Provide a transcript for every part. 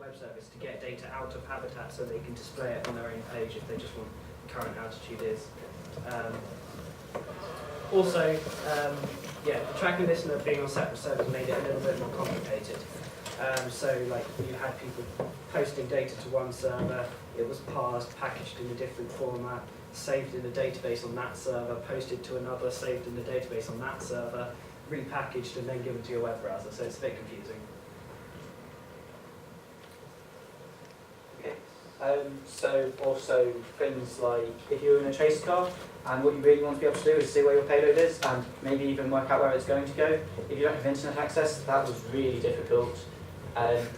web service to get data out of Habitat so they can display it on their own page if they just want current altitude is. Also, yeah, the tracking listener being on separate servers made it a little bit more complicated. So like you had people posting data to one server, it was parsed, packaged in a different format, saved in a database on that server, posted to another, saved in the database on that server, repackaged and then given to your web browser, so it's a bit confusing. Okay. So also things like if you're in a chase car and what you really want to be able to do is see where your payload is and maybe even work out where it's going to go. If you don't have internet access, that was really difficult.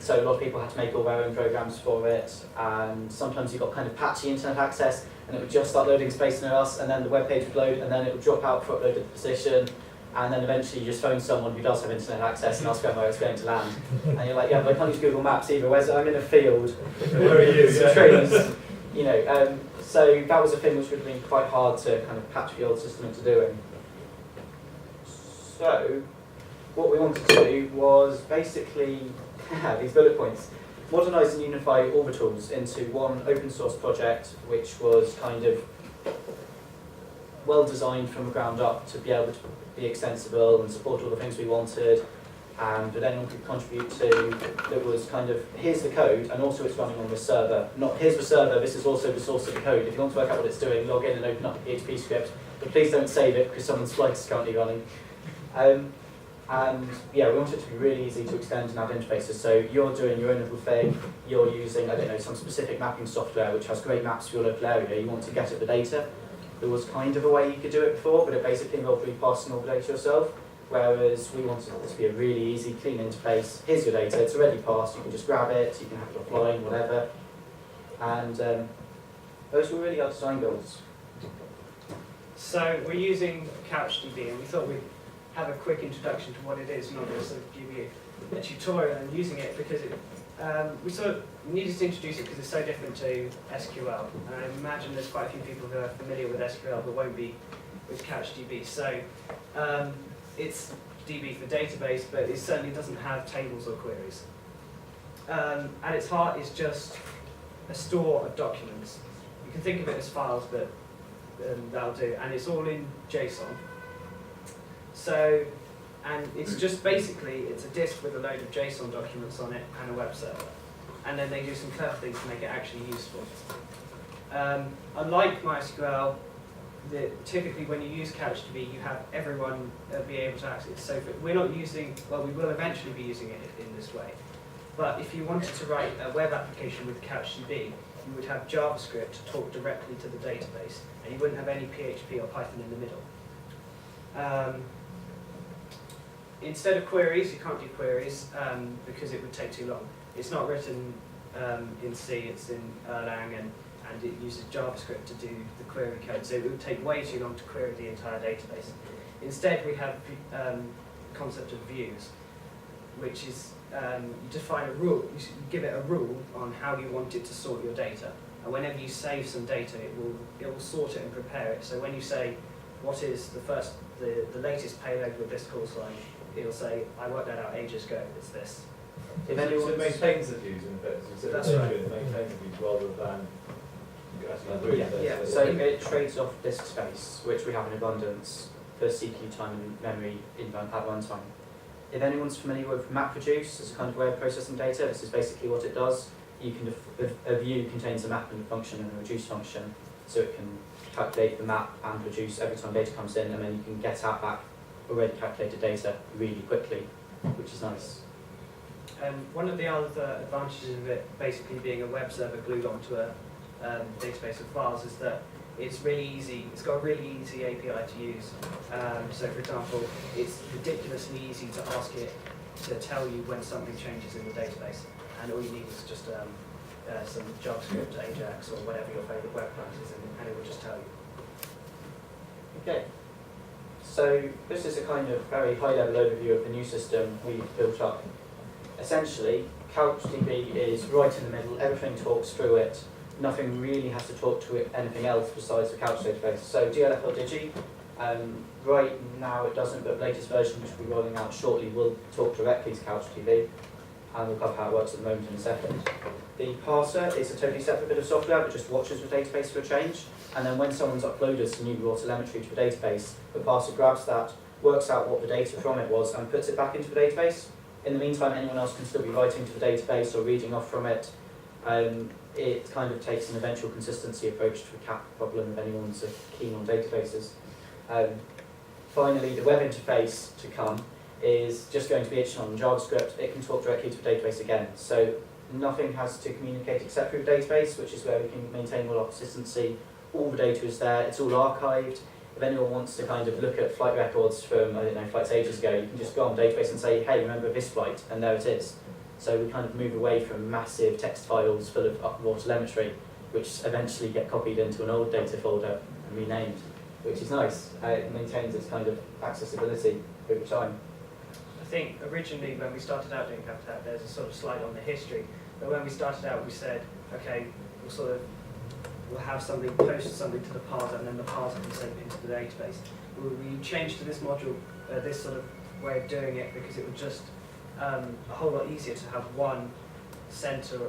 So a lot of people had to make all their own programs for it, and sometimes you got kind of patchy internet access and it would just start loading space somewhere else, and then the web page would load and then it would drop out for uploaded position, and then eventually you just phone someone who does have internet access and ask them where it's going to land. And you're like, yeah, but I can't use Google Maps either, I'm in a field, Where are you? some trees, you know. So that was a thing which would have been quite hard to kind of patch the old system into doing. So what we wanted to do was basically these bullet points. Modernise and unify orbitals into one open source project which was kind of well designed from the ground up to be able to be extensible and support all the things we wanted, and that anyone could contribute to, that was kind of, here's the code and also it's running on this server. Not here's the server, this is also the source of the code. If you want to work out what it's doing, log in and open up the PHP script, but please don't save it because someone's flight is currently running. And yeah, we want it to be really easy to extend and add interfaces. So you're doing your own little thing, you're using, I don't know, some specific mapping software which has great maps for your local area, you want to get at the data. There was kind of a way you could do it before, but it basically involved repassing all the data yourself, whereas we wanted it to be a really easy, clean interface. Here's your data, it's already passed, you can just grab it, you can have it offline, whatever. And those were really our design goals. So we're using Couchdb, and we thought we'd have a quick introduction to what it is, and I'll sort of give you a tutorial on using it, because it, we sort of needed to introduce it because it's so different to SQL. And I imagine there's quite a few people who are familiar with SQL but won't be with Couchdb. So it's DB for database, but it certainly doesn't have tables or queries. At its heart is just a store of documents. You can think of it as files, but that'll do. And it's all in JSON. So, and it's just basically, it's a disk with a load of JSON documents on it and a web server. And then they do some clever things to make it actually useful. Unlike MySQL, typically when you use Couchdb, you have everyone be able to access it. So we're not using, well, we will eventually be using it in this way. But if you wanted to write a web application with Couchdb, you would have JavaScript talk directly to the database, and you wouldn't have any PHP or Python in the middle. Instead of queries, you can't do queries because it would take too long. It's not written in C, it's in Erlang, and it uses JavaScript to do the query code, so it would take way too long to query the entire database. Instead, we have the concept of views, which is you define a rule, you give it a rule on how you want it to sort your data, and whenever you save some data, it will sort it and prepare it. So when you say, what is the latest payload with this call sign, it'll say, I worked that out ages ago, it's this. So it maintains the views in effect, so That's right. it maintains the views rather than actually doing those. Yeah. So it trades off disk space, which we have in abundance, for CPU time and memory at runtime. If anyone's familiar with MapReduce as a kind of way of processing data, this is basically what it does. You can a view contains a mapping function and a reduce function, so it can calculate the map and reduce every time data comes in, and then you can get out back already calculated data really quickly, which is nice. One of the other advantages of it basically being a web server glued onto a database of files is that it's really easy, it's got a really easy API to use. So for example, it's ridiculously easy to ask it to tell you when something changes in the database, and all you need is just some JavaScript, Ajax, or whatever your favourite web client is, and it will just tell you. Okay. So this is a kind of very high-level overview of the new system we've built up. Essentially, Couchdb is right in the middle, everything talks through it, nothing really has to talk to it, anything else besides the Couch database. So DLF or Digi, right now it doesn't, but the latest version which we'll be rolling out shortly will talk directly to Couchdb. and we'll cover how it works at the moment in a second. The parser is a totally separate bit of software that just watches the database for a change, and then when someone's uploaded some new raw telemetry to a database, the parser grabs that, works out what the data from it was, and puts it back into the database. In the meantime, anyone else can still be writing to the database or reading off from it. It kind of takes an eventual consistency approach to a CAP problem if anyone's keen on databases. Finally, the web interface to come is just going to be HTML and JavaScript. It can talk directly to a database again. So nothing has to communicate except through the database, which is where we can maintain all our consistency. All the data is there, it's all archived. If anyone wants to kind of look at flight records from, I don't know, flights ages ago, you can just go on the database and say, hey, remember this flight? And there it is. So we kind of move away from massive text files full of raw telemetry, which eventually get copied into an old data folder and renamed, which is nice. It maintains its kind of accessibility over time. I think originally when we started out doing Habitat, there's a sort of slide on the history, but when we started out we said, okay, we'll have something, post something to the parser, and then the parser can send it into the database. We changed to this module, this sort of way of doing it, because it was just a whole lot easier to have one central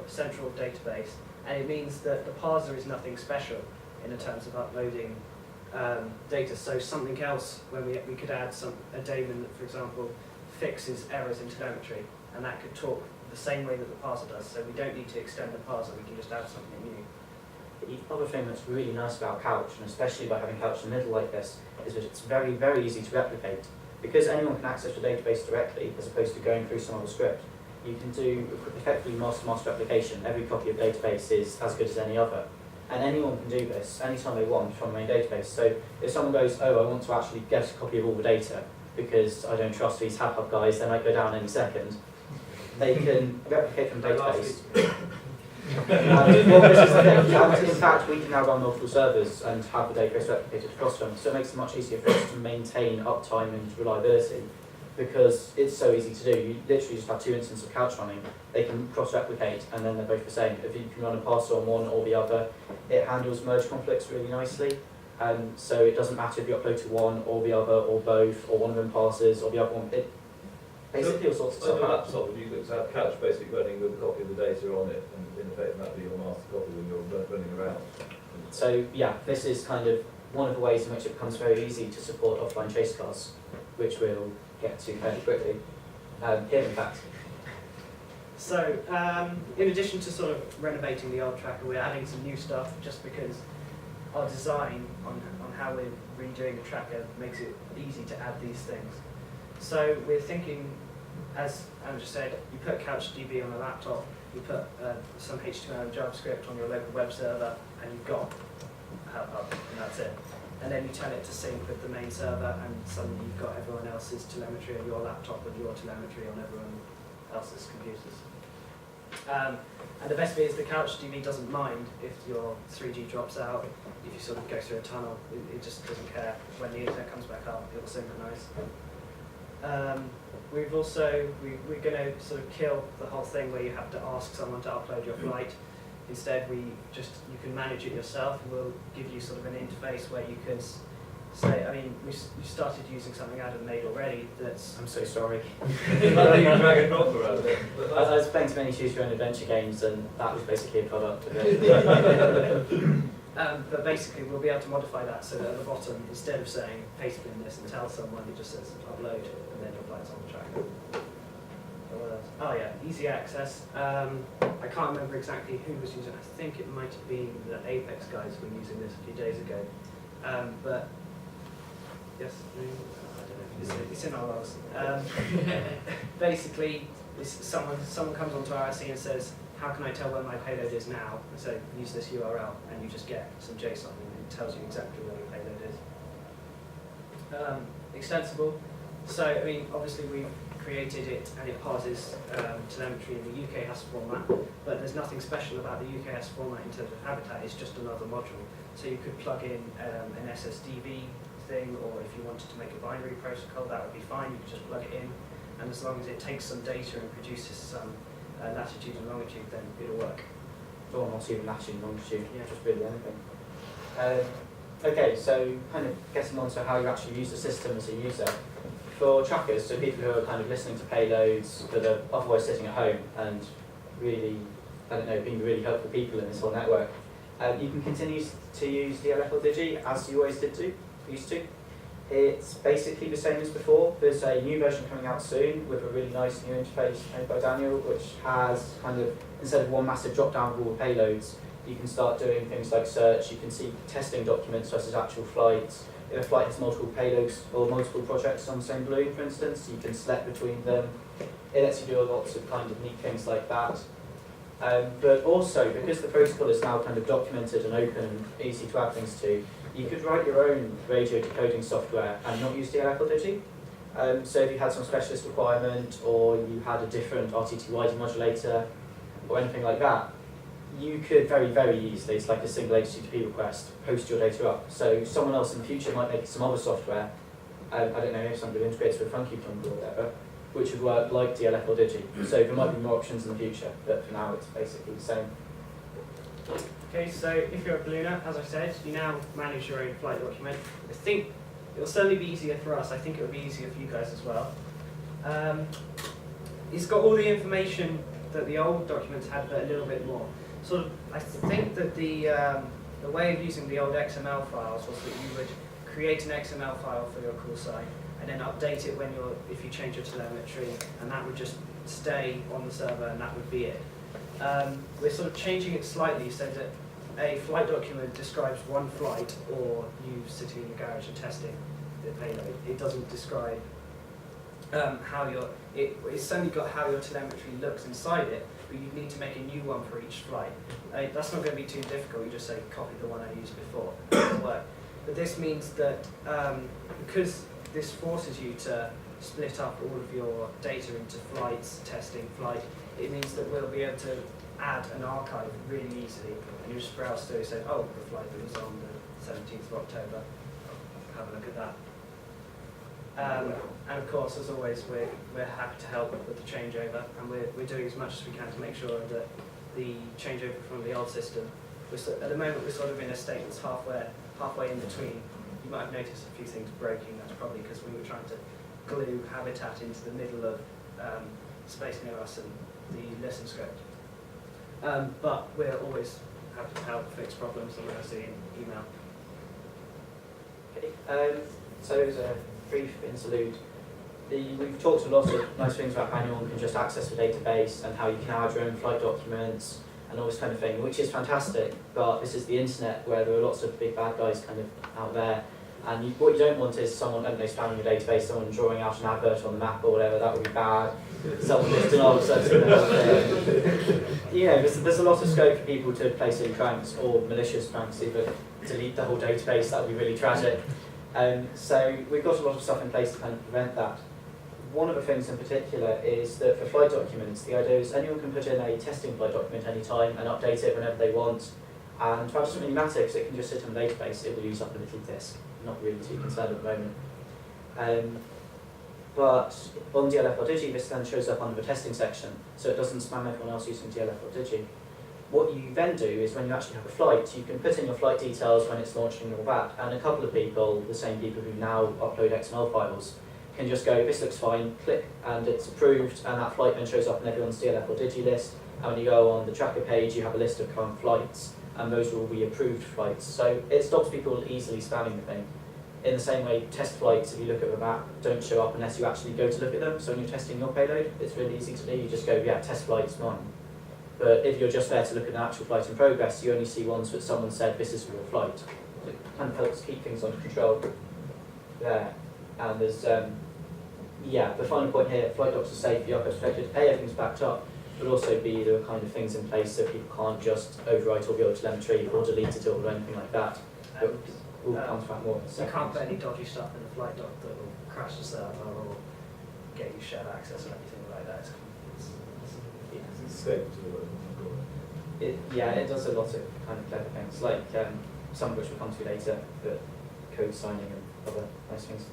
database, and it means that the parser is nothing special in terms of uploading data. So something else, when we could add a daemon that, for example, fixes errors in telemetry, and that could talk the same way that the parser does. So we don't need to extend the parser; we can just add something new. The other thing that's really nice about Couch, and especially by having Couch in the middle like this, is that it's very, very easy to replicate. Because anyone can access the database directly, as opposed to going through some other script, you can do effectively master-master replication. Every copy of the database is as good as any other. And anyone can do this anytime they want from the main database. So if someone goes, oh, I want to actually get a copy of all the data, because I don't trust these HubHub guys, they might go down any second, they can replicate from the database. Well, this is the thing. And in fact, we can now run multiple servers and have the database replicated across them, so it makes it much easier for us to maintain uptime and reliability, because it's so easy to do. You literally just have two instances of Couch running. They can cross-replicate, and then they're both the same. If you can run a parser on one or the other, it handles merge conflicts really nicely. So it doesn't matter if you upload to one or the other or both, or one of them passes or the other one. It basically all sorts of So on stuff your out. laptop, you could have Couch basically running with a copy of the data on it, and in effect that would be your master copy when you're running around. So yeah, this is kind of one of the ways in which it becomes very easy to support offline chase cars, which we'll get to fairly quickly. Here in fact. So, in addition to sort of renovating the old tracker, we're adding some new stuff, just because our design on how we're redoing the tracker makes it easy to add these things. So we're thinking, as Andrew said, you put Couchdb on a laptop, you put some HTML and JavaScript on your local web server, and you've got HubHub, and that's it. And then you tell it to sync with the main server, and suddenly you've got everyone else's telemetry on your laptop and your telemetry on everyone else's computers. And the best bit is the Couchdb doesn't mind if your 3G drops out, if you sort of go through a tunnel, it just doesn't care. When the internet comes back up, it will synchronise. We're going to sort of kill the whole thing where you have to ask someone to upload your flight. Instead, you can manage it yourself, and we'll give you sort of an interface where you can say, I mean, we started using something Adam made already that's... I'm so sorry. I think you drag and drop around it. I was playing too many choose-your-own adventure games, and that was basically a product of it. But basically, we'll be able to modify that so that at the bottom, instead of saying paste in this and tell someone, it just says upload, and then your flight's on the tracker. Oh yeah, easy access. I can't remember exactly who was using it. I think it might have been the Apex guys who were using this a few days ago. But yes, I don't know. It's in our logs. Basically, someone comes onto RSC and says, how can I tell where my payload is now? And so use this URL, and you just get some JSON, and it tells you exactly where your payload is. Extensible. So, I mean, obviously we've created it, and it parses telemetry in the UKHAS format, but there's nothing special about the UKHAS format in terms of Habitat. It's just another module. So you could plug in an SSDB thing, or if you wanted to make a binary protocol, that would be fine. You could just plug it in, and as long as it takes some data and produces some latitude and longitude, then it'll work. Or not even latitude and longitude, Yeah. just really anything. Okay, so kind of getting on to how you actually use the system as a user. for trackers, so people who are kind of listening to payloads that are otherwise sitting at home and really, I don't know, being really helpful people in this whole network, you can continue to use DLF or Digi as you always used to. It's basically the same as before. There's a new version coming out soon with a really nice new interface made by Daniel, which has kind of, instead of one massive drop-down of all the payloads, you can start doing things like search, you can see testing documents versus actual flights. If a flight has multiple payloads or multiple projects on the same balloon, for instance, you can select between them. It lets you do lots of kind of neat things like that. But also, because the protocol is now kind of documented and open and easy to add things to, you could write your own radio decoding software and not use DLF or Digi. So if you had some specialist requirement or you had a different RTTYD modulator or anything like that, you could very, very easily, it's like a single HTTP request, post your data up. So someone else in the future might make some other software, I don't know if somebody integrates with Funky Jungle or whatever, which would work like DLF or Digi. So there might be more options in the future, but for now it's basically the same. Okay, so if you're a ballooner, as I said, you now manage your own flight document. I think it'll certainly be easier for us. I think it'll be easier for you guys as well. It's got all the information that the old documents had, but a little bit more. Sort of, I think that the way of using the old XML files was that you would create an XML file for your call sign and then update it when if you change your telemetry, and that would just stay on the server, and that would be it. We're sort of changing it slightly so that a flight document describes one flight or you sitting in the garage and testing the payload. It doesn't describe how it's only got how your telemetry looks inside it, but you need to make a new one for each flight. That's not going to be too difficult. You just say copy the one I used before. It'll work. But this means that because this forces you to split up all of your data into flights, testing, flight, it means that we'll be able to add an archive really easily, and you just browse through and say, oh, the flight that was on the 17th of October, have a look at that. And of course, as always, we're happy to help with the changeover, and we're doing as much as we can to make sure that the changeover from the old system, at the moment we're sort of in a state that's halfway in between. You might have noticed a few things breaking. That's probably because we were trying to glue Habitat into the middle of Space Near Us and the listen script. But we're always happy to help fix problems, and we're seeing email. Okay. So as a brief interlude, we've talked a lot of nice things about how anyone can just access the database and how you can add your own flight documents and all this kind of thing, which is fantastic, but this is the internet where there are lots of big bad guys kind of out there, and what you don't want is someone, I don't know, spamming your database, someone drawing out an advert on the map or whatever. That would be bad. Someone listing off, so you know, there's a lot of scope for people to play silly pranks or malicious pranks, either delete the whole database. That would be really tragic. So we've got a lot of stuff in place to kind of prevent that. One of the things in particular is that for flight documents, the idea is anyone can put in a testing flight document anytime and update it whenever they want. And that doesn't really matter because it can just sit on the database. It will use up a little disk. Not really too concerned at the moment. But on DLF or Digi, this then shows up under the testing section, so it doesn't spam everyone else using DLF or Digi. What you then do is when you actually have a flight, you can put in your flight details when it's launching and all that, and a couple of people, the same people who now upload XML files, can just go, this looks fine, click, and it's approved, and that flight then shows up in everyone's DLF or Digi list, and when you go on the tracker page, you have a list of current flights, and those will be approved flights. So it stops people easily spamming the thing. In the same way, test flights, if you look at the map, don't show up unless you actually go to look at them. So when you're testing your payload, it's really easy to do. You just go, yeah, test flight's mine. But if you're just there to look at an actual flight in progress, you only see ones that someone said, this is for your flight. It kind of helps keep things under control there. And there's, yeah, the final point here, flight docs are safe, the archive's protected, A, everything's backed up, but also B, there are kind of things in place so people can't just overwrite all the old telemetry or delete it all or anything like that. But we'll come to that more. You can't put any dodgy stuff in a flight doc that will crash the server or get you shared access or anything like that. Yeah, it does a lot of kind of clever things, like some of which we'll come to later, but code signing and other nice things.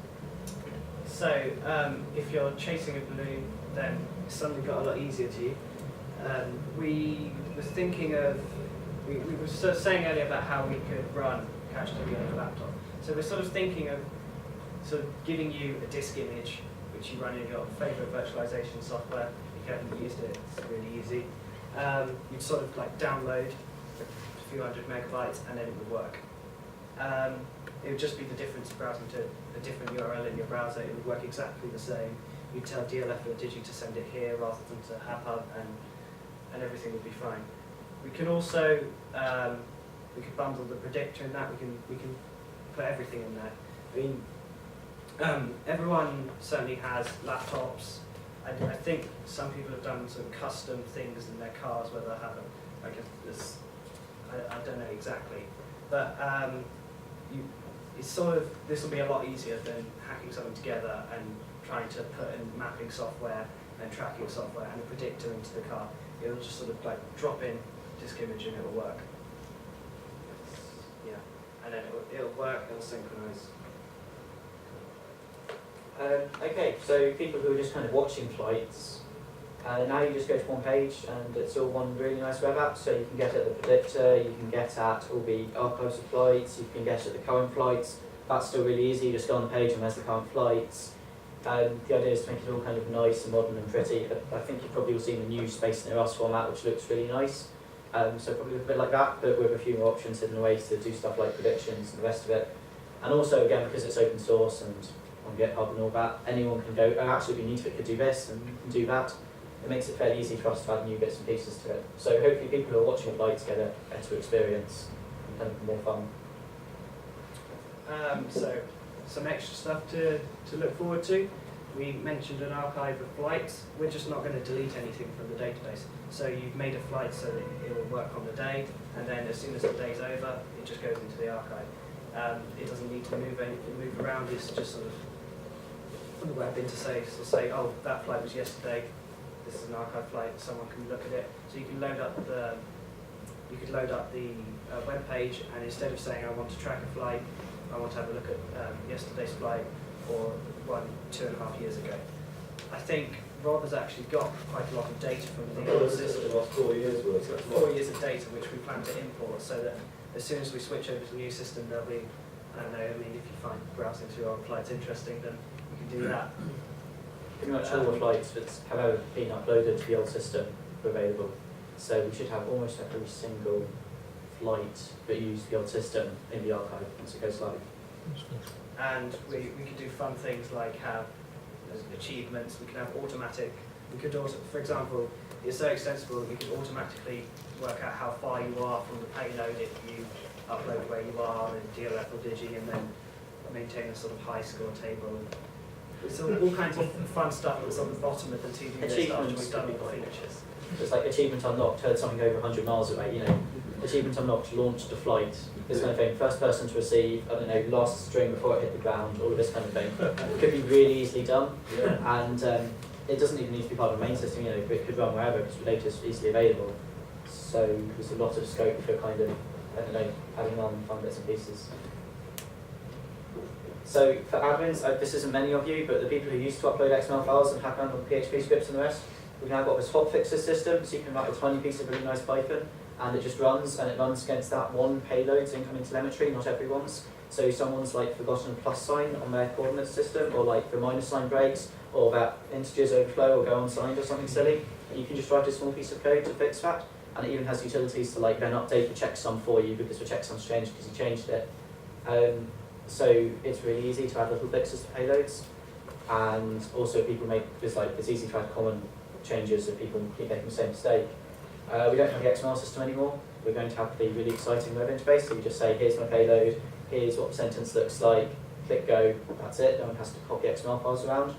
So, if you're chasing a balloon, then it's suddenly got a lot easier to you. We were thinking of, we were sort of saying earlier about how we could run Couchdb on a laptop. So we're sort of thinking of sort of giving you a disk image which you run in your favourite virtualization software. If you haven't used it, it's really easy. You'd sort of like download a few hundred megabytes and then it would work. It would just be the difference of browsing to a different URL in your browser. It would work exactly the same. You'd tell DLF or Digi to send it here rather than to HubHub, and everything would be fine. We can also we could bundle the predictor in that. We can put everything in there. I mean, everyone certainly has laptops. I think some people have done some custom things in their cars where they have I don't know exactly, but it's sort of, this will be a lot easier than hacking something together and trying to put in mapping software and tracking software and a predictor into the car. It'll just sort of like drop in disk image and it'll work. Yeah, and then it'll work, it'll synchronize. Okay, so people who are just kind of watching flights, now you just go to one page and it's all one really nice web app, so you can get at the predictor, you can get at all the archives of flights, you can get at the current flights. That's still really easy, you just go on the page and there's the current flights. The idea is to make it all kind of nice and modern and pretty. I think you've probably all seen the new Space Near Us format, which looks really nice. So probably a bit like that, but with a few more options hidden away to do stuff like predictions and the rest of it. And also, again, because it's open source and on GitHub and all that, anyone can go, oh, actually, we need to could do this and you can do that. It makes it fairly easy for us to add new bits and pieces to it. So hopefully people who are watching flights get a better experience and kind of more fun. So some extra stuff to look forward to. We mentioned an archive of flights. We're just not going to delete anything from the database. So you've made a flight so that it will work on the day, and then as soon as the day's over, it just goes into the archive. It doesn't need to move around. It's just sort of on the web interface will say, oh, that flight was yesterday. This is an archive flight. Someone can look at it. So you can load up the web page, and instead of saying I want to track a flight, I want to have a look at yesterday's flight or 2.5 years ago. I think Rob has actually got quite a lot of data from the old system. The last 4 years worth. 4 years of data which we plan to import, so that as soon as we switch over to the new system, there'll be, I don't know, I mean, if you find browsing through old flights interesting, then you can do that. Pretty much all the flights that have ever been uploaded to the old system are available. So we should have almost every single flight that used the old system in the archive once it goes live. And we could do fun things like have achievements. We can have automatic. We could also, for example, it's so extensible that we could automatically work out how far you are from the payload if you upload where you are in DLF or Digi, and then maintain a sort of high score table. So all kinds of fun stuff that's on the bottom of the to-do list after we've done all the features. It's like achievement unlocked, heard something over 100 miles away, you know. Achievement unlocked, launched a flight, this kind of thing. First person to receive, I don't know, last string before it hit the ground, all of this kind of thing. It could be really easily done, and it doesn't even need to be part of the main system, you know, it could run wherever because the data is easily available. So there's a lot of scope for kind of, I don't know, having on fun bits and pieces. So for admins, this isn't many of you, but the people who used to upload XML files and hack around on PHP scripts and the rest, we've now got this hotfixer system, so you can write a tiny piece of really nice Python, and it just runs, and it runs against that one payload's incoming telemetry, not everyone's. So someone's like forgotten a plus sign on their coordinate system, or like the minus sign breaks, or that integers overflow or go unsigned or something silly. And you can just write a small piece of code to fix that, and it even has utilities to like then update the checksum for you because the checksum's changed because you changed it. So it's really easy to add little fixes to payloads, and also people make this like it's easy to add common changes if people keep making the same mistake. We don't have the XML system anymore. We're going to have the really exciting web interface. So you just say, here's my payload, here's what the sentence looks like, click go, that's it. No one has to copy XML files around.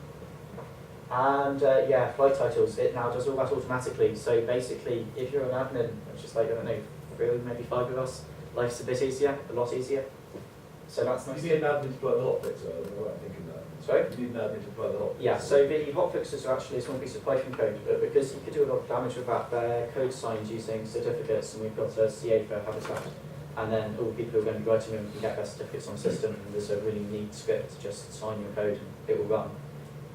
And yeah, flight titles, it now does all that automatically. So basically, if you're an admin, which is like, I don't know, 3 or maybe 5 of us, life's a bit easier, a lot easier. So that's nice. You need an admin to apply the hotfix, am I right in thinking that? Sorry? You need an admin to apply the hotfix. Yeah, so the hotfixes are actually a small piece of Python code, but because you could do a lot of damage with that, they're code signed using certificates, and we've got a CA for Habitat, and then all the people who are going to be writing them can get their certificates on the system, and there's a really neat script to just sign your code and it will run.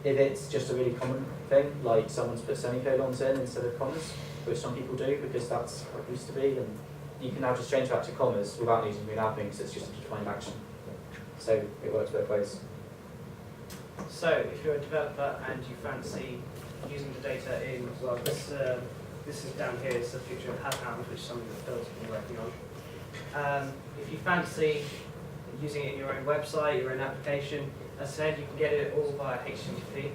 If it's just a really common thing, like someone's put semicolons in instead of commas, which some people do because that's what it used to be, and you can now just change that to commas without needing to be mapping, because it's just a defined action. So it works both ways. So if you're a developer and you fancy using the data in, well, this is down here, it's a picture of HabHound, which is something that Phil's been working on. If you fancy using it in your own website, your own application, as I said, you can get it all via HTTP.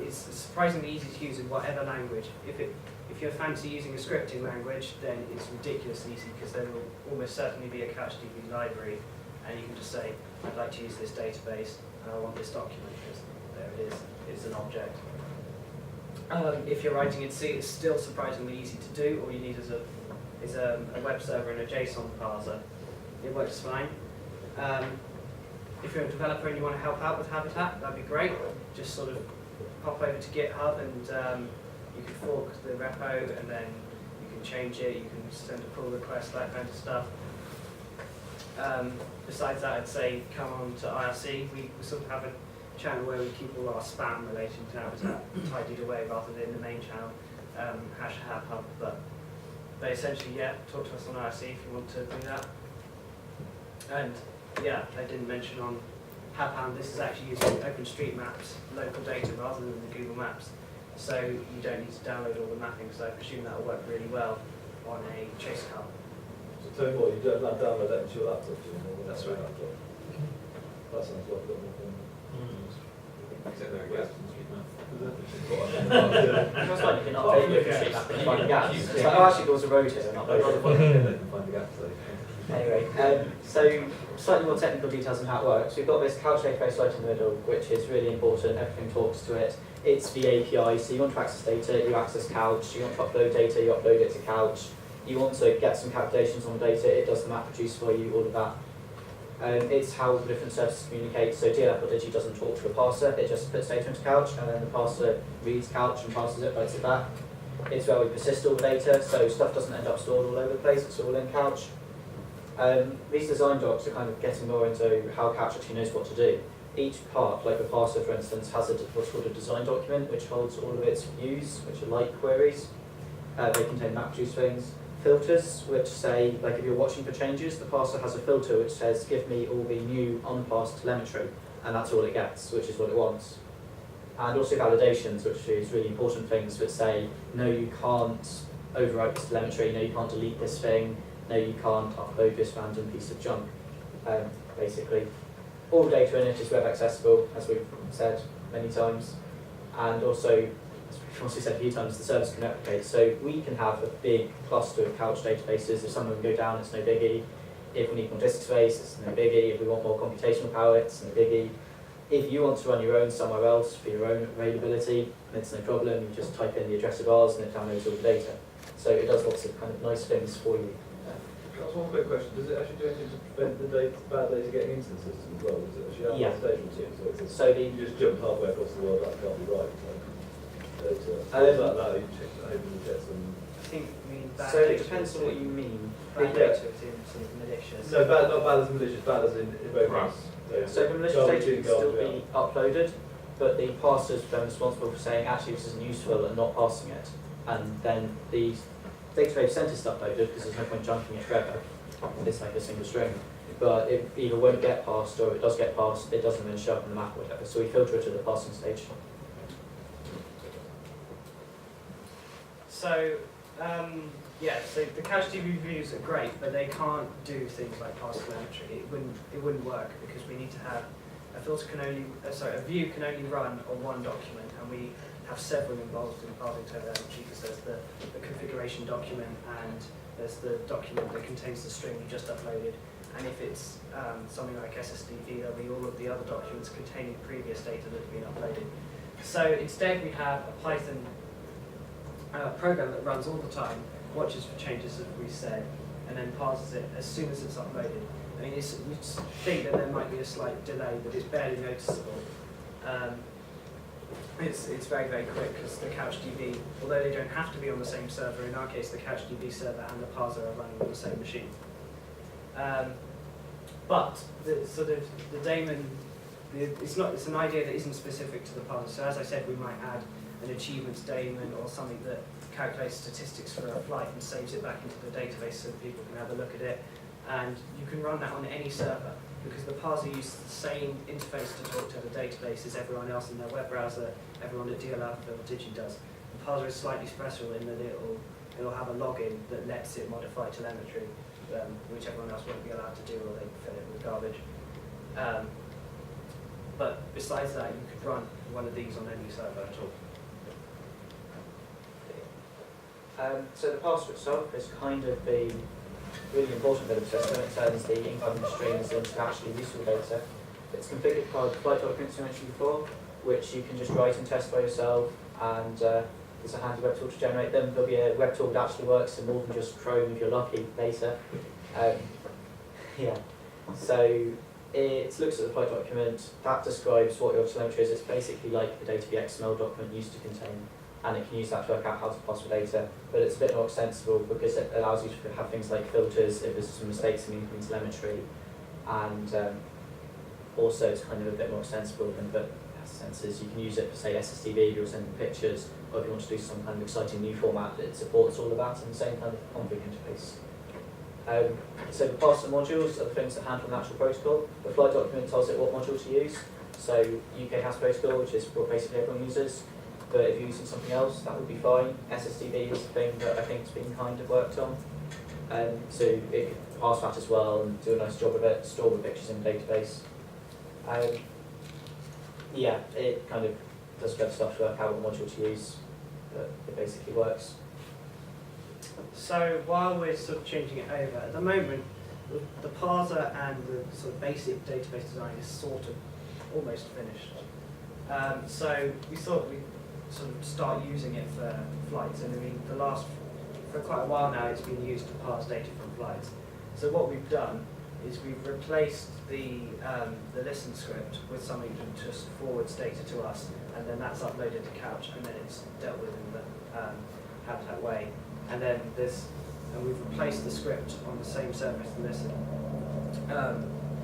It's surprisingly easy to use in whatever language. If you're fancy using a scripting language, then it's ridiculously easy because there will almost certainly be a Couchdb library, and you can just say, I'd like to use this database, and I want this document, because there it is, it's an object. If you're writing in C, it's still surprisingly easy to do. All you need is a web server and a JSON parser. It works fine. If you're a developer and you want to help out with Habitat, that'd be great. Just sort of pop over to GitHub and you can fork the repo, and then you can change it, you can send a pull request, that kind of stuff. Besides that, I'd say come on to IRC. We sort of have a channel where we keep all our spam relating to Habitat tidied away rather than the main channel, #HabHub. But essentially, yeah, talk to us on IRC if you want to do that. And yeah, I didn't mention on HabHound, this is actually using OpenStreetMap's local data rather than the Google Maps. So you don't need to download all the mapping, so I presume that will work really well on a chase car. So tell me what, you don't download that into your laptop, do you? That's right. Laptop. That sounds like a bit more fun. Except there are gaps in street map. It's like you can update your OpenStreetMap and find gaps. It's like, oh, actually there was a road here and I'd upload rather it. find it than find the gaps, so. Anyway, so slightly more technical details on how it works. We've got this couch database right in the middle, which is really important. Everything talks to it. It's the API, so you want to access data, you access Couch. You want to upload data, you upload it to Couch. You want to get some calculations on the data, it does the map produce for you, all of that. It's how the different services communicate. So DLF.digi doesn't talk to a parser, it just puts data into Couch, and then the parser reads Couch and passes it, writes it back. It's where we persist all the data, so stuff doesn't end up stored all over the place, it's all in Couch. These design docs are kind of getting more into how Couch actually knows what to do. Each part, like a parser for instance, has what's called a design document which holds all of its views, which are like queries. They contain MapReduce things. Filters, which say, like if you're watching for changes, the parser has a filter which says, give me all the new unparsed telemetry, and that's all it gets, which is what it wants. And also validations, which is really important things that say, no, you can't overwrite this telemetry, no, you can't delete this thing, no, you can't upload this random piece of junk, basically. All the data in it is web accessible, as we've said many times, and also, as we've also said a few times, the service can replicate. So we can have a big cluster of Couch databases. If some of them go down, it's no biggie. If we need more disk space, it's no biggie. If we want more computational power, it's no biggie. If you want to run your own somewhere else for your own availability, it's no problem. You just type in the address of ours and it downloads all the data. So it does lots of kind of nice things for you. That's one quick question. Does it actually do anything to prevent the bad data getting into the system as well? Does it actually have Yeah. a stable to it? So you just jump halfway across the world, that can't be right. That you check, I hope you get some. I think you mean bad So data. it depends on what you mean. Bad data is in sort of malicious. No, bad, not bad as malicious, bad as in bogus. So the malicious data can still be uploaded, but the parser is then responsible for saying, actually this isn't useful and not passing it. And then the database sent is uploaded because there's no point junking it forever. It's like a single string. But it either won't get passed or it does get passed, it doesn't then show up in the map or whatever. So we filter it to the passing stage. So, yeah, so the Couchdb views are great, but they can't do things like parse telemetry. It wouldn't work because we need to have a filter can only, a view can only run on one document, and we have several involved in parsing telemetry because there's the configuration document and there's the document that contains the string you just uploaded. And if it's something like SSDV, there'll be all of the other documents containing previous data that have been uploaded. So instead we have a Python program that runs all the time, watches for changes as we said, and then parses it as soon as it's uploaded. I mean, you think that there might be a slight delay, but it's barely noticeable. It's very, very quick because the Couchdb, although they don't have to be on the same server, in our case the Couchdb server and the parser are running on the same machine. But the sort of the daemon, it's an idea that isn't specific to the parser. So as I said, we might add an achievements daemon or something that calculates statistics for a flight and saves it back into the database so people can have a look at it. and you can run that on any server because the parser uses the same interface to talk to the database as everyone else in their web browser, everyone at DLL or Digi does. The parser is slightly special in that it'll have a login that lets it modify telemetry, which everyone else won't be allowed to do, or they fill it with garbage. But besides that, you could run one of these on any server at all. So the parser itself is kind of the really important bit of the system. It turns the incoming streams into actually useful data. It's configured by the flight documents you mentioned before, which you can just write and test by yourself, and there's a handy web tool to generate them. There'll be a web tool that actually works in more than just Chrome if you're lucky later. Yeah. So it looks at the flight document, that describes what your telemetry is. It's basically like the data the XML document used to contain, and it can use that to work out how to pass the data, but it's a bit more extensible because it allows you to have things like filters if there's some mistakes in incoming telemetry, and also it's kind of a bit more extensible than the sensors. You can use it for, say, SSDB if you're sending pictures, or if you want to do some kind of exciting new format that supports all of that in the same kind of config interface. So the parser modules are the things that handle the actual protocol. The flight document tells it what module to use. So UKHAS protocol, which is what basically everyone uses. But if you're using something else, that would be fine. SSDB is the thing that I think has been kind of worked on. So it could parse that as well and do a nice job of it, store the pictures in the database. Yeah, it kind of does good stuff to work out what module to use, but it basically works. So while we're sort of changing it over, at the moment, the parser and the sort of basic database design is sort of almost finished. So we thought we'd sort of start using it for flights, and I mean, for quite a while now, it's been used to parse data from flights. So what we've done is we've replaced the listen script with something that just forwards data to us, and then that's uploaded to Couch, and then it's dealt with in the Habitat way. And then we've replaced the script on the same server as the listen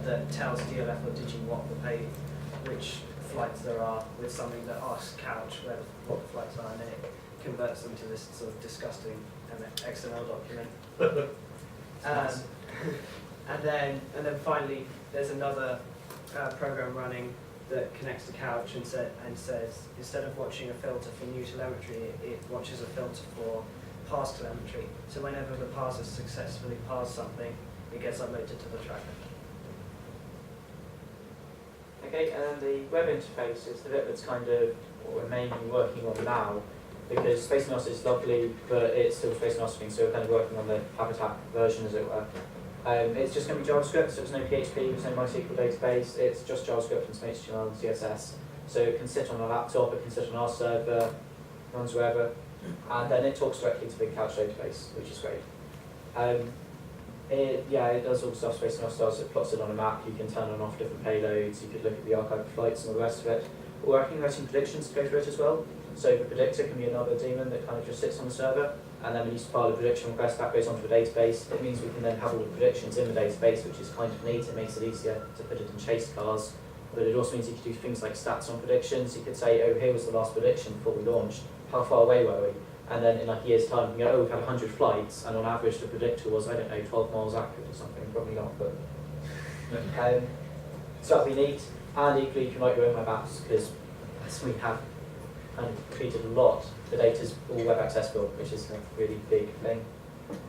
that tells DLF or Digi which flights there are, with something that asks Couch what the flights are, and then it converts them to this sort of disgusting XML document. And then finally, there's another program running that connects to Couch and says instead of watching a filter for new telemetry, it watches a filter for past telemetry. So whenever the parser successfully parsed something, it gets uploaded to the tracker. Okay, and then the web interface is the bit that's kind of what we're mainly working on now, because Space NOS is lovely, but it's still Space NOSing, so we're kind of working on the Habitat version, as it were. It's just going to be JavaScript, so there's no PHP, there's no MySQL database, it's just JavaScript and some HTML and CSS. So it can sit on a laptop, it can sit on our server, runs wherever, and then it talks directly to the Couch database, which is great. It does all the stuff Space NOS does. It plots it on a map, you can turn on and off different payloads, you could look at the archive of flights and all the rest of it. We're working on writing predictions to go through it as well. So the predictor can be another daemon that kind of just sits on the server, and then when you file a prediction request, that goes onto a database. It means we can then have all the predictions in the database, which is kind of neat. It makes it easier to put it in chase cars, but it also means you could do things like stats on predictions. You could say, oh, here was the last prediction before we launched. How far away were we? And then in like a year's time, you can go, oh, we've had 100 flights, and on average the predictor was, I don't know, 12 miles accurate or something. Probably not, but so that'll be neat. And equally, you can write your own web apps, because as we have kind of treated a lot, the data's all web accessible, which is a really big thing.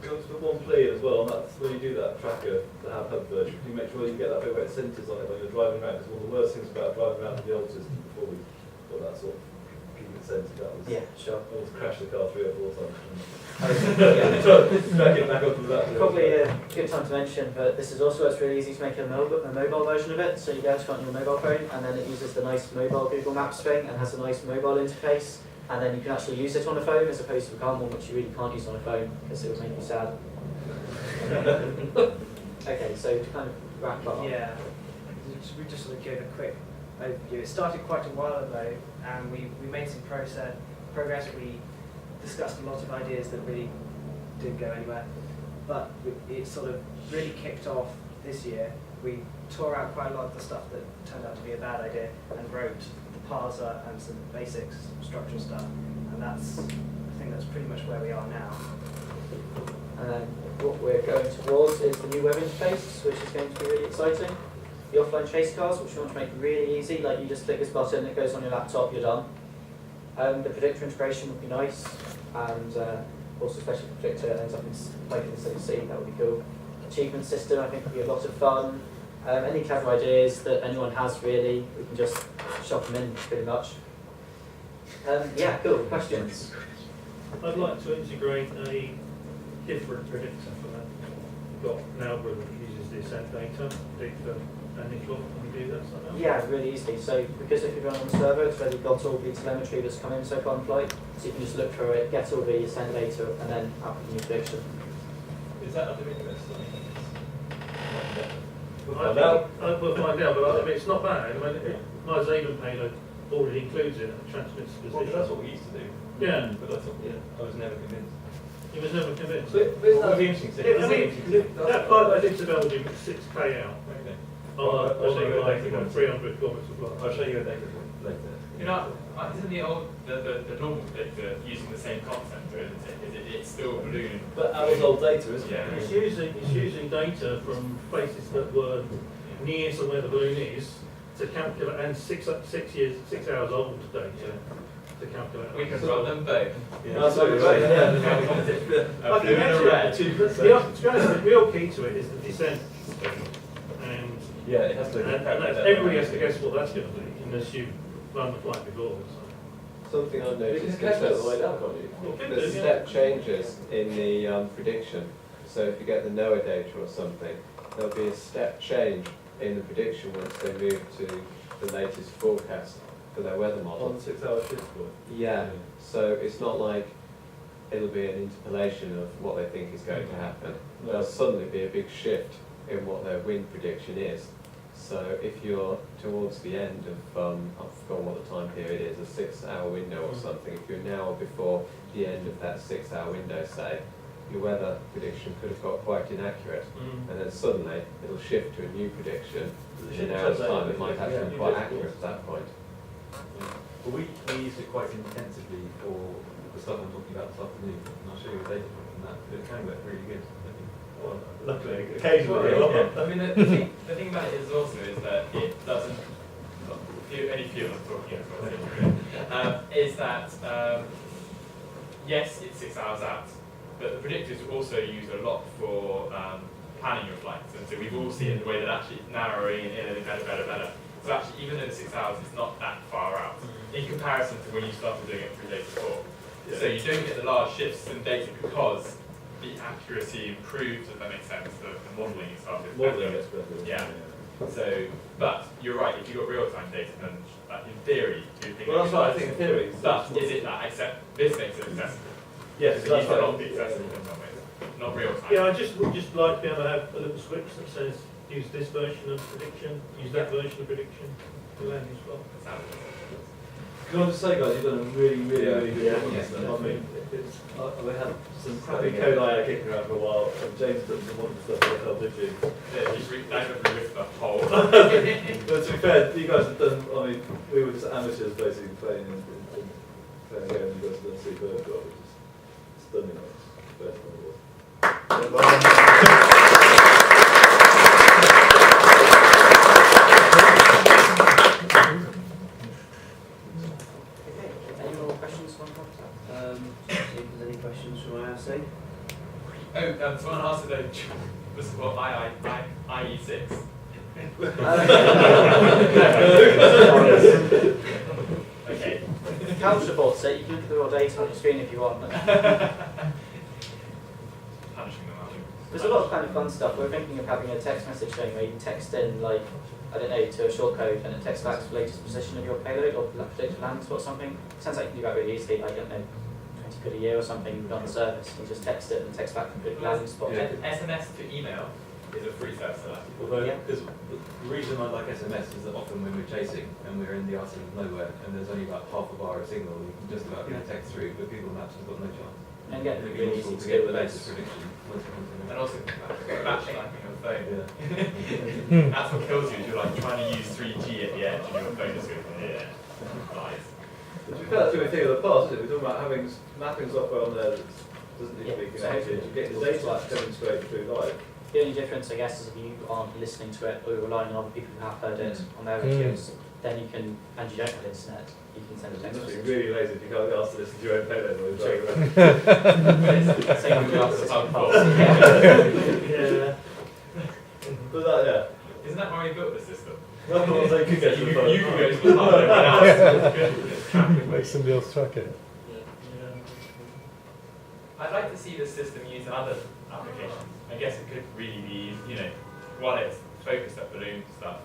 Just for one plea as well, and that's when you do that tracker, the hub version, you make sure you get that bit where it centres on it when you're driving around, because one of the worst things about driving around with the old system before we got that sort of keeping it centred, that was, Yeah, sure. I almost crashed the car 3 or 4 times. Yeah. Drag it back onto that. Probably a good time to mention, but this is also, it's really easy to make a mobile version of it, so you go to it on your mobile phone, and then it uses the nice mobile Google Maps thing, and has a nice mobile interface, and then you can actually use it on a phone, as opposed to the current one, which you really can't use on a phone, because it would make you sad. Okay, so to kind of wrap up. Yeah, we just sort of give a quick overview. It started quite a while ago, and we made some progress. We discussed a lot of ideas that really didn't go anywhere, but it sort of really kicked off this year. We tore out quite a lot of the stuff that turned out to be a bad idea and wrote the parser and some basics, some structural stuff, and I think that's pretty much where we are now. And then what we're we're going towards is the new web interface, which is going to be really exciting. The offline chase cars, which we want to make really easy, like you just click this button, it goes on your laptop, you're done. The predictor integration would be nice, and also especially if the predictor ends up in like in the same scene, that would be cool. Achievement system, I think, would be a lot of fun. Any clever ideas that anyone has, really, we can just shove them in, pretty much. Yeah, cool. Questions? I'd like to integrate a different predictor for that. We've got an algorithm that uses the ascent data, predictor, and if we do that somehow. Yeah, really easily. So, because if you run on the server, it's already got all the telemetry that's come in so far on flight, so you can just look through it, get all the ascent data, and then output a new prediction. Is that of interest? We'll find out, but it's not bad. I mean, my Zaven payload already includes it and transmits the Well, position. that's what we used to do. Yeah. But that's what, I was never convinced. He was never convinced. But isn't that the interesting thing? I mean, that flight I did to Belgium was 6K out. Okay. I'll show you a like data 300 kilometres of flight. I'll show you a data later. You know, isn't the normal predictor using the same concept, or isn't it? It's still a balloon. But ours old data, isn't Yeah. it? It's using data from places that were near to where the balloon is to calculate, and 6 hours old data to calculate. We can run them both. Yeah. That's what you're right. Yeah. I can actually, to be honest, the real key to it is the descent. And Yeah, it has to. everybody has to guess what that's going to be, unless you run the flight before. Something I've You noticed can is catch that that the way down, can't you? You can there's do, yeah. step changes in the prediction. So if you get the NOAA data or something, there'll be a step change in the prediction once they move to the latest forecast for their weather model. On 6 hour shift for it. Yeah, so it's not like it'll be an interpolation of what they think is going to happen. No. There'll suddenly be a big shift in what their wind prediction is. So if you're towards the end of, I've forgotten what the time period is, a 6 hour window or something, if you're now before the end of that 6 hour window, say, your weather prediction could have got quite inaccurate, and then suddenly it'll shift to a new prediction. In an hour's time, it might actually be quite accurate at that point. Well, we used it quite intensively for the stuff I'm talking about this afternoon, and I'll show you the data from that. It can work really good. Well, luckily, occasionally. I mean, the thing about it is also is that it doesn't. Any few of us talking is that yes, it's 6 hours out, but the predictors also used a lot for planning your flights, and so we've all seen the way that actually it's narrowing and better. So actually, even though the 6 hours is not that far out in comparison to when you started doing it 3 days before. Yeah. So you don't get the large shifts in data because the accuracy improves, if that makes sense. The modelling is started. Modelling is better. Yeah. So, but you're right. If you've got real-time data, then in theory, you think. Well, that's what I think in theory. But is it that? Except this makes it accessible. Yes, So that's these are right. not accessible in some ways. Not real-time. Yeah, I would just like to be able to have a little switch that says use this version of prediction, use that version of prediction to land as well. Can I just say, guys, you've done a really good Yeah. job on this. I mean, we had some crappy code I had kicking around for a while, and James done some wonderful stuff with help, did you? Yeah, just now you've got to lift the whole. But to be fair, you guys have done, I mean, we were just amateurs basically playing a game, and you guys have done a superb job, which is stunning. First one it was. Any more questions on that? See if there's any questions from IRC. Oh, someone asked though, was what IE6. Okay. Couch supports it, you can look at the raw data on your screen if you want. Punishing them out. There's a lot of kind of fun stuff. We're thinking of having a text message thing where you can text in, like, I don't know, to a shortcode and it texts back to the latest position of your payload or predicted land spot or something. Sounds like you can do that really easily, like, I don't know, 20 quid a year or something on the service. You just text it and text back to the landing spot. Yeah. SMS to email is a free service for that. Although, Yeah. because the reason I like SMS is that often when we're chasing and we're in the arsenal of nowhere and there's only about half a bar of signal, you can just about get a text through, but Google Maps has got no chance. And again, It'd be really useful easy to to get get the with latest prediction. And also battery life on your phone. Yeah. That's what kills you, is you're like trying to use 3G at the edge and your phone is going, yeah, lies. But to be fair, that's been a thing of the past, isn't it? We're talking about having mapping software on there that's Doesn't need Yeah, to be so connected. You get the data like coming straight through live. The only difference, I guess, is if you aren't listening to it or you're relying on other people who have heard it on their reviews, then you can, and you don't have internet, you can send a It text must be message. really lazy if you can't get asked to listen to your own payload while you're driving around. Same with the answers. Yeah. But that, yeah. Isn't that why we built the system? Well, they could get to the phone. You can go to the phone, everyone else is Make somebody else track it. I'd like to see this system used in other applications. I guess it could really be, while it's focused at balloon stuff,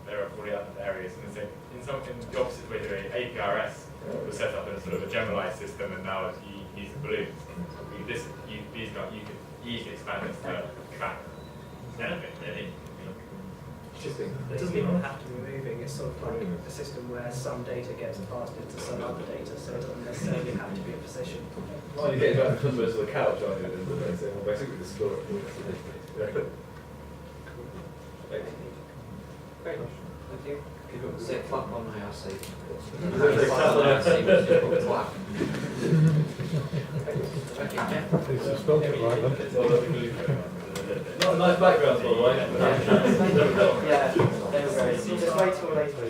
there are probably other areas. And so in the opposite way doing APRS was set up in a sort of a generalized system, and now as you use the balloons, you could easily expand this to track anything, really. It doesn't even have to be moving, it's sort of like a system where some data gets passed into some other data, so it doesn't necessarily have to be a position. Well, you're getting back to customers to the couch, aren't you? And they say, well, basically the store. Great, thank you. Say clap on my ass, say. It's just spelled it right, then. Not a nice background, by the way. Yeah, they were great. Just wait till later.